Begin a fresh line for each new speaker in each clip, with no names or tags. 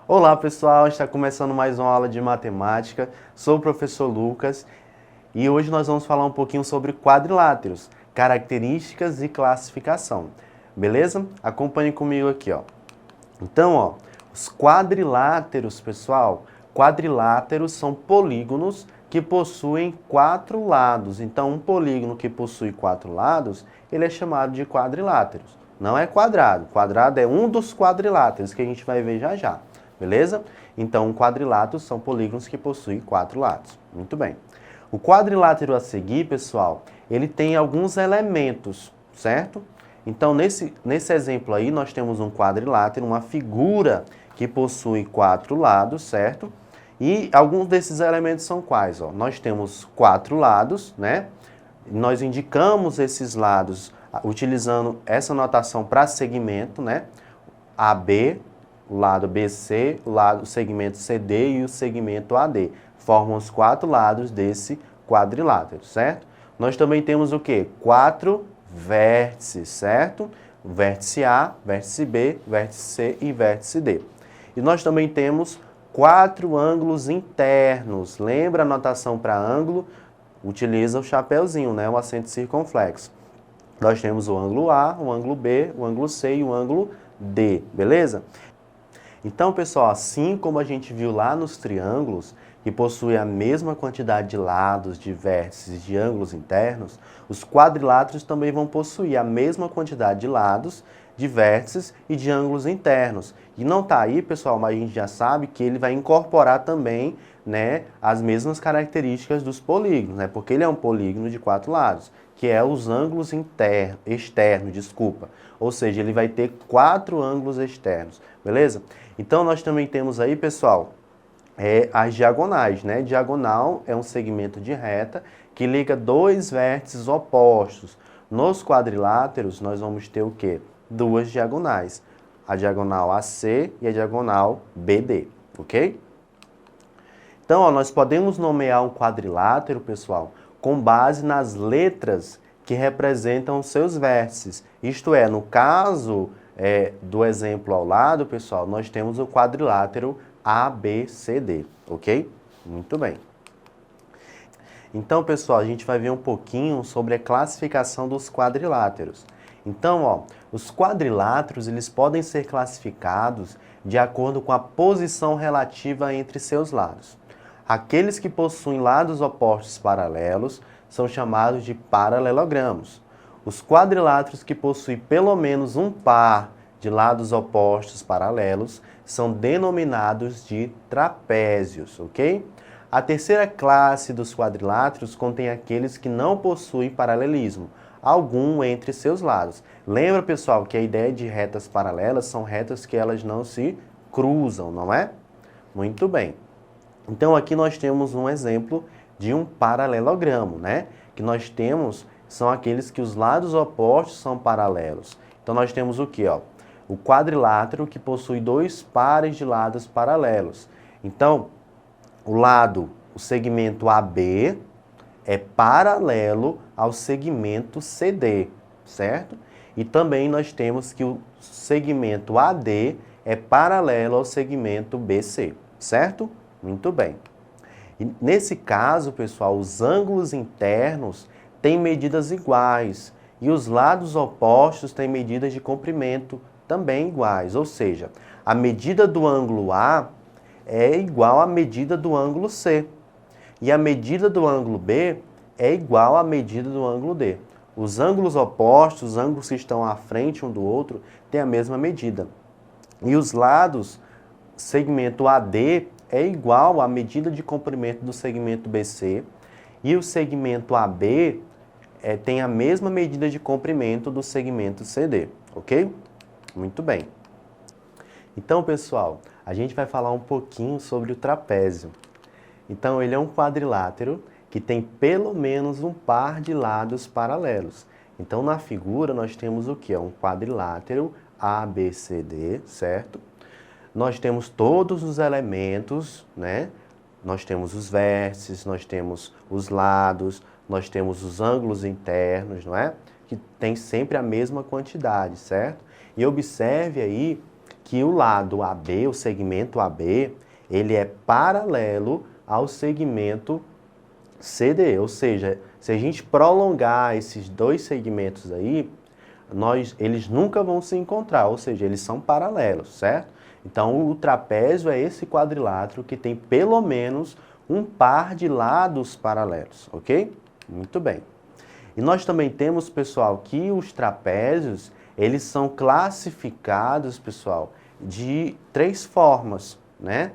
Olá pessoal, está começando mais uma aula de matemática. Sou o professor Lucas e hoje nós vamos falar um pouquinho sobre quadriláteros, características e classificação. Beleza? Acompanhe comigo aqui, ó. Então, ó, os quadriláteros, pessoal, quadriláteros são polígonos que possuem 4 lados. Então, um polígono que possui 4 lados, ele é chamado de quadriláteros. Não é quadrado. Quadrado é um dos quadriláteros que a gente vai ver já já. Beleza? Então, quadriláteros são polígonos que possuem 4 lados. Muito bem. O quadrilátero a seguir, pessoal, ele tem alguns elementos, certo? Então, nesse exemplo aí, nós temos um quadrilátero, uma figura que possui 4 lados, certo? E alguns desses elementos são quais? Ó? Nós temos 4 lados, né? Nós indicamos esses lados utilizando essa notação para segmento, né? AB, o lado BC, o segmento CD e o segmento AD. Formam os 4 lados desse quadrilátero, certo? Nós também temos o quê? 4 vértices, certo? Vértice A, vértice B, vértice C e vértice D. E nós também temos 4 ângulos internos. Lembra a notação para ângulo? Utiliza o chapéuzinho, né? O acento circunflexo. Nós temos o ângulo A, o ângulo B, o ângulo C e o ângulo D, beleza? Então, pessoal, assim como a gente viu lá nos triângulos, que possuem a mesma quantidade de lados, de vértices, de ângulos internos, os quadriláteros também vão possuir a mesma quantidade de lados, de vértices e de ângulos internos. E não está aí, pessoal, mas a gente já sabe que ele vai incorporar também, né, as mesmas características dos polígonos, né, porque ele é um polígono de 4 lados, que é os ângulos externos. Ou seja, ele vai ter 4 ângulos externos, beleza? Então, nós também temos aí, pessoal, as diagonais, né? Diagonal é um segmento de reta que liga 2 vértices opostos. Nos quadriláteros, nós vamos ter o quê? 2 diagonais. A diagonal AC e a diagonal BD, ok? Então, ó, nós podemos nomear um quadrilátero, pessoal, com base nas letras que representam os seus vértices. Isto é, no caso do exemplo ao lado, pessoal, nós temos o quadrilátero ABCD, ok? Muito bem. Então, pessoal, a gente vai ver um pouquinho sobre a classificação dos quadriláteros. Então, ó, os quadriláteros eles podem ser classificados de acordo com a posição relativa entre seus lados. Aqueles que possuem lados opostos paralelos são chamados de paralelogramos. Os quadriláteros que possuem pelo menos um par de lados opostos paralelos são denominados de trapézios, ok? A terceira classe dos quadriláteros contém aqueles que não possuem paralelismo algum entre seus lados. Lembra, pessoal, que a ideia de retas paralelas são retas que elas não se cruzam, não é? Muito bem. Então, aqui nós temos um exemplo de um paralelogramo, né? Que nós temos são aqueles que os lados opostos são paralelos. Então, nós temos o quê? Ó? O quadrilátero que possui 2 pares de lados paralelos. Então, o segmento AB é paralelo ao segmento CD, certo? E também nós temos que o segmento AD é paralelo ao segmento BC, certo? Muito bem. E nesse caso, pessoal, os ângulos internos têm medidas iguais e os lados opostos têm medidas de comprimento também iguais. Ou seja, a medida do ângulo A é igual à medida do ângulo C. E a medida do ângulo B é igual à medida do ângulo D. Os ângulos opostos, os ângulos que estão à frente um do outro, têm a mesma medida. E os lados, segmento AD, é igual à medida de comprimento do segmento BC. E o segmento AB tem a mesma medida de comprimento do segmento CD, ok? Muito bem. Então, pessoal, a gente vai falar um pouquinho sobre o trapézio. Então, ele é um quadrilátero que tem pelo menos um par de lados paralelos. Então, na figura, nós temos o que? Um quadrilátero ABCD, certo? Nós temos todos os elementos, né? Nós temos os vértices, nós temos os lados, nós temos os ângulos internos, não é? Que tem sempre a mesma quantidade, certo? E observe aí que o lado AB, o segmento AB, ele é paralelo ao segmento CD, ou seja, se a gente prolongar esses dois segmentos aí, eles nunca vão se encontrar, ou seja, eles são paralelos, certo? Então, o trapézio é esse quadrilátero que tem pelo menos um par de lados paralelos, ok? Muito bem. E nós também temos, pessoal, que os trapézios, eles são classificados, pessoal, de 3 formas, né?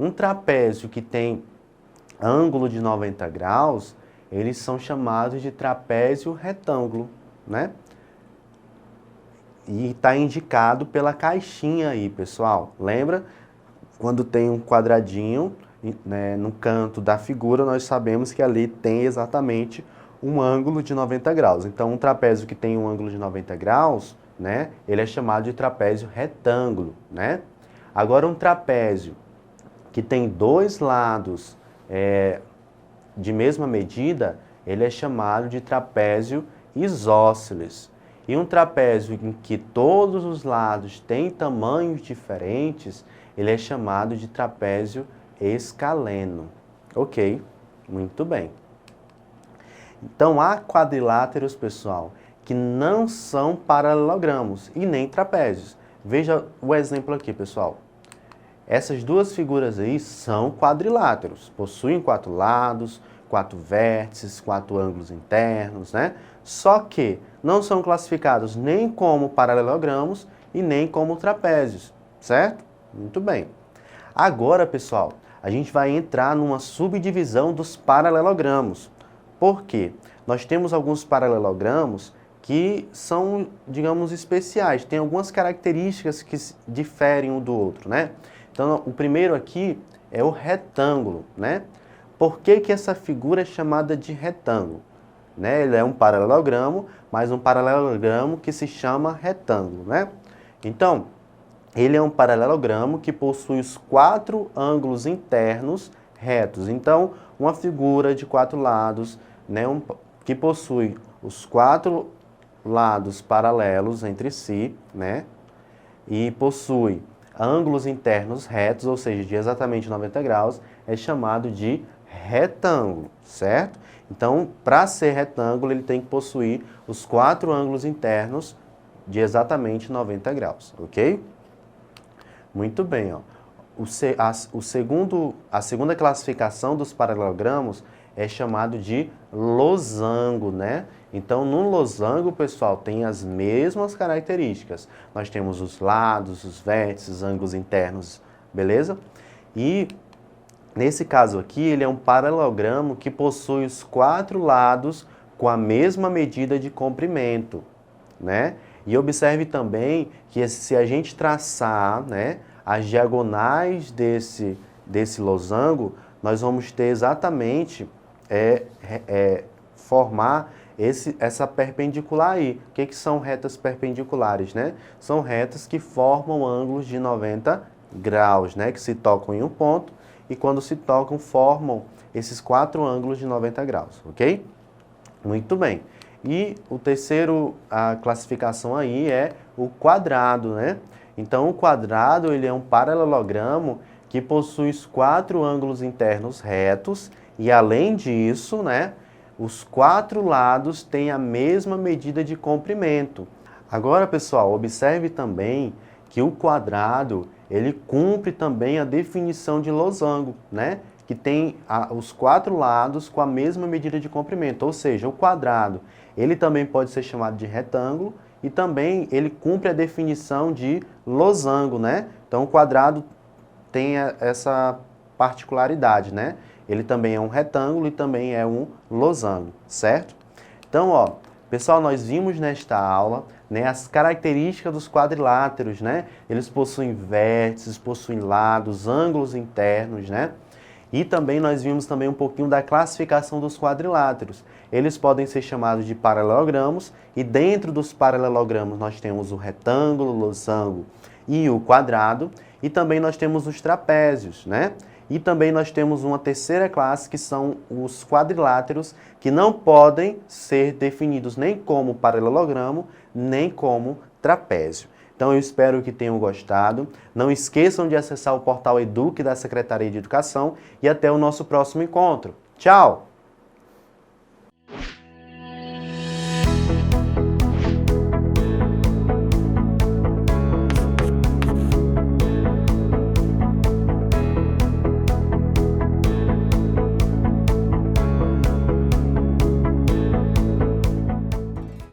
Um trapézio que tem ângulo de 90 graus, eles são chamados de trapézio retângulo, né? E está indicado pela caixinha aí, pessoal. Lembra? Quando tem um quadradinho, né, no canto da figura, nós sabemos que ali tem exatamente um ângulo de 90 graus. Então, um trapézio que tem um ângulo de 90 graus, né, ele é chamado de trapézio retângulo, né? Agora, um trapézio que tem 2 lados de mesma medida, ele é chamado de trapézio isósceles. E um trapézio em que todos os lados têm tamanhos diferentes, ele é chamado de trapézio escaleno. Ok, muito bem. Então, há quadriláteros, pessoal, que não são paralelogramos e nem trapézios. Veja o exemplo aqui, pessoal. Essas duas figuras aí são quadriláteros, possuem 4 lados, 4 vértices, 4 ângulos internos, né? Só que não são classificados nem como paralelogramos e nem como trapézios, certo? Muito bem. Agora, pessoal, a gente vai entrar numa subdivisão dos paralelogramos. Por quê? Nós temos alguns paralelogramos que são, digamos, especiais, tem algumas características que diferem um do outro, né? Então, o primeiro aqui é o retângulo, né? Por que que essa figura é chamada de retângulo? Né? Ele é um paralelogramo, mas um paralelogramo que se chama retângulo, né? Então, ele é um paralelogramo que possui os 4 ângulos internos retos. Então, uma figura de 4 lados, né, que possui os 4 lados paralelos entre si, né? E possui ângulos internos retos, ou seja, de exatamente 90 graus, é chamado de retângulo, certo? Então, para ser retângulo, ele tem que possuir os 4 ângulos internos de exatamente 90 graus, ok? Muito bem, ó. A segunda classificação dos paralelogramos é chamado de losango, né? Então, no losango, pessoal, tem as mesmas características. Nós temos os lados, os vértices, ângulos internos, beleza? E nesse caso aqui, ele é um paralelogramo que possui os 4 lados com a mesma medida de comprimento, né? E observe também que se a gente traçar, né, as diagonais desse losango, nós vamos ter exatamente formar essa perpendicular aí. O que são retas perpendiculares, né? São retas que formam ângulos de 90 graus, né? Que se tocam em um ponto e quando se tocam formam esses 4 ângulos de 90 graus, ok? Muito bem. E a classificação aí é o quadrado, né? Então, o quadrado, ele é um paralelogramo que possui os 4 ângulos internos retos e, além disso, né, os 4 lados têm a mesma medida de comprimento. Agora, pessoal, observe também que o quadrado, ele cumpre também a definição de losango, né? Que tem os 4 lados com a mesma medida de comprimento, ou seja, o quadrado, ele também pode ser chamado de retângulo e também ele cumpre a definição de losango, né? Então, o quadrado tem essa particularidade, né? Ele também é um retângulo e também é um losango, certo? Então, ó, pessoal, nós vimos nesta aula, né, as características dos quadriláteros, né? Eles possuem vértices, possuem lados, ângulos internos, né? E também nós vimos também um pouquinho da classificação dos quadriláteros. Eles podem ser chamados de paralelogramos e dentro dos paralelogramos nós temos o retângulo, o losango e o quadrado. E também nós temos os trapézios, né? E também nós temos uma terceira classe que são os quadriláteros que não podem ser definidos nem como paralelogramo, nem como trapézio. Então eu espero que tenham gostado. Não esqueçam de acessar o portal Eduque da Secretaria de Educação e até o nosso próximo encontro. Tchau!